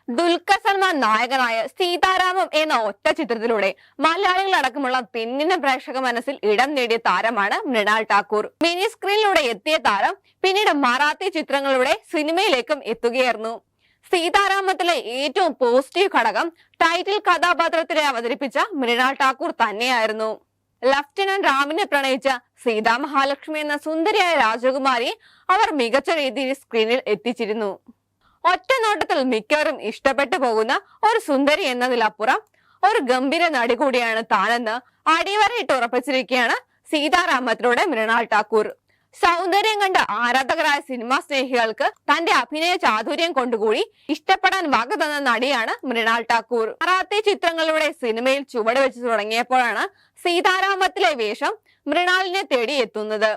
ദുൽഖർ സൽമാൻ നായകനായ സീതാരാമം എന്ന ഒറ്റ ചിത്രത്തിലൂടെ മലയാളികളടക്കമുള്ള പിന്നിന പ്രേക്ഷക മനസ്സിൽ ഇടം നേടിയ താരമാണ് മൃണാൾ ഠാക്കൂർ. മിനി സ്ക്രീനിലൂടെ എത്തിയ താരം പിന്നീട് മറാത്തി ചിത്രങ്ങളിലൂടെ സിനിമയിലേക്കും എത്തുകയായിരുന്നു. സീതാരാമത്തിലെ ഏറ്റവും പോസിറ്റീവ് ഘടകം ടൈറ്റിൽ കഥാപാത്രത്തിലെ അവതരിപ്പിച്ച മൃണാൾ ഠാക്കൂർ തന്നെയായിരുന്നു. ലഫ്റ്റനന്റ് റാമിനെ പ്രണയിച്ച സീതാ മഹാലക്ഷ്മി എന്ന സുന്ദരിയായ രാജകുമാരി അവർ മികച്ച രീതിയിൽ സ്ക്രീനിൽ എത്തിച്ചിരുന്നു. ഒറ്റ നോട്ടത്തിൽ മിക്കവരും ഇഷ്ടപ്പെട്ടു പോകുന്ന ഒരു സുന്ദരി എന്നതിലപ്പുറം ഒരു ഗംഭീര നടി കൂടിയാണ് താനെന്ന് അടിവരയിട്ട് ഉറപ്പിച്ചിരിക്കുകയാണ് സീതാരാമത്തിലൂടെ മൃണാൾ ഠാക്കൂർ. സൗന്ദര്യം കണ്ട ആരാധകരായ സിനിമാ സ്നേഹികൾക്ക് തന്റെ അഭിനയ ചാതുര്യം കൊണ്ടുകൂടി ഇഷ്ടപ്പെടാൻ വക തന്ന നടിയാണ് മൃണാൾ ഠാക്കൂർ. മറാത്തി ചിത്രങ്ങളിലൂടെ സിനിമയിൽ ചുവട് വെച്ച് തുടങ്ങിയപ്പോഴാണ് സീതാരാമത്തിലെ വേഷം മൃണാളിനെ തേടി എത്തുന്നത്.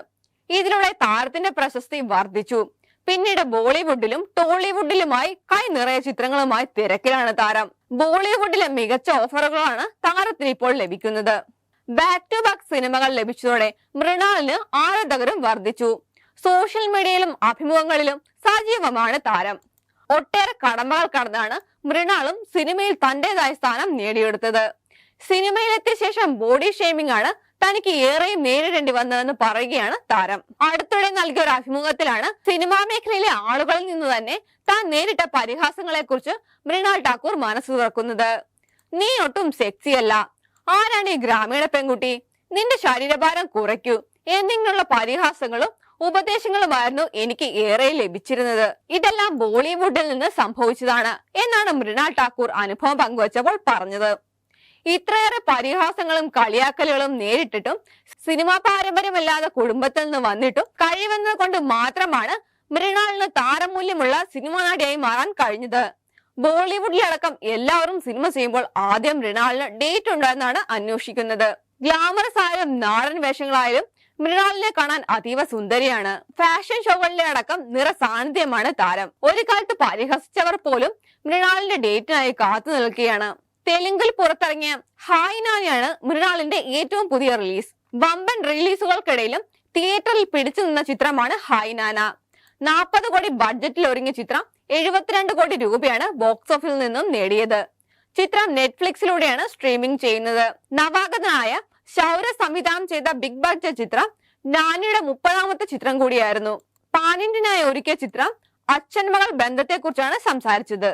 ഇതിലൂടെ താരത്തിന്റെ പ്രശസ്തി വർദ്ധിച്ചു. പിന്നീട് ബോളിവുഡിലും ടോളിവുഡിലുമായി കൈ നിറയെ ചിത്രങ്ങളുമായി തിരക്കിലാണ് താരം. ബോളിവുഡിലെ മികച്ച ഓഫറുകളാണ് താരത്തിന് ഇപ്പോൾ ലഭിക്കുന്നത്. ബാക്ക് ടു ബാക്ക് സിനിമകൾ ലഭിച്ചതോടെ മൃണാളിന് ആരാധകരും വർദ്ധിച്ചു. സോഷ്യൽ മീഡിയയിലും അഭിമുഖങ്ങളിലും സജീവമാണ് താരം. ഒട്ടേറെ കടമ്പകൾ കടന്നാണ് മൃണാളും സിനിമയിൽ തന്റേതായ സ്ഥാനം നേടിയെടുത്തത്. സിനിമയിലെത്തിയ ശേഷം ബോഡി ഷേമിംഗ് ആണ് തനിക്ക് ഏറെയും നേരിടേണ്ടി വന്നതെന്ന് പറയുകയാണ് താരം. അടുത്തിടെ നൽകിയ ഒരു അഭിമുഖത്തിലാണ് സിനിമാ മേഖലയിലെ ആളുകളിൽ നിന്ന് തന്നെ താൻ നേരിട്ട പരിഹാസങ്ങളെ കുറിച്ച് മൃണാൾ ഠാക്കൂർ മനസ്സ് തുറക്കുന്നത്. നീ ഒട്ടും സെക്സിയല്ല, ആരാണ് ഈ ഗ്രാമീണ പെൺകുട്ടി, നിന്റെ ശരീരഭാരം കുറയ്ക്കൂ എന്നിങ്ങനെയുള്ള പരിഹാസങ്ങളും ഉപദേശങ്ങളുമായിരുന്നു എനിക്ക് ഏറെ ലഭിച്ചിരുന്നത്. ഇതെല്ലാം ബോളിവുഡിൽ നിന്ന് സംഭവിച്ചതാണ് എന്നാണ് മൃണാൾ ഠാക്കൂർ അനുഭവം പങ്കുവച്ചപ്പോൾ പറഞ്ഞത്. ഇത്രയേറെ പരിഹാസങ്ങളും കളിയാക്കലുകളും നേരിട്ടിട്ടും സിനിമാ പാരമ്പര്യമല്ലാതെ കുടുംബത്തിൽ നിന്ന് വന്നിട്ടും കഴിവെന്നത് കൊണ്ട് മാത്രമാണ് മൃണാളിന് താരമൂല്യമുള്ള സിനിമാ നടിയായി മാറാൻ കഴിഞ്ഞത്. ബോളിവുഡിലടക്കം എല്ലാവരും സിനിമ ചെയ്യുമ്പോൾ ആദ്യം മൃണാളിന് ഡേറ്റ് ഉണ്ടെന്നാണ് അന്വേഷിക്കുന്നത്. ഗ്ലാമറസ് ആയാലും നാടൻ വേഷങ്ങളായാലും മൃണാളിനെ കാണാൻ അതീവ സുന്ദരിയാണ്. ഫാഷൻ ഷോകളിലെ അടക്കം നിറ സാന്നിധ്യമാണ് താരം. ഒരു കാലത്ത് പരിഹസിച്ചവർ പോലും മൃണാളിന്റെ ഡേറ്റിനായി കാത്തു നിൽക്കുകയാണ്. തെലുങ്കിൽ പുറത്തിറങ്ങിയ ഹായ് നാനിയാണ് മൃണാളിന്റെ ഏറ്റവും പുതിയ റിലീസ്. വമ്പൻ റിലീസുകൾക്കിടയിലും തിയേറ്ററിൽ പിടിച്ചു നിന്ന ചിത്രമാണ് ഹായ് നാന. 40 കോടി ബഡ്ജറ്റിൽ ഒരുങ്ങിയ ചിത്രം 72 കോടി രൂപയാണ് ബോക്സ് ഓഫീസിൽ നിന്നും നേടിയത്. ചിത്രം നെറ്റ്ഫ്ലിക്സിലൂടെയാണ് സ്ട്രീമിംഗ് ചെയ്യുന്നത്. നവാഗതനായ ശൗര്യ സംവിധാനം ചെയ്ത ബിഗ് ബഡ്ജറ്റ് ചിത്രം നാനിയുടെ 30ാമത്തെ ചിത്രം കൂടിയായിരുന്നു. പാൻ ഇന്ത്യനായി ഒരുക്കിയ ചിത്രം അച്ഛൻ മകൾ ബന്ധത്തെ കുറിച്ചാണ് സംസാരിച്ചത്.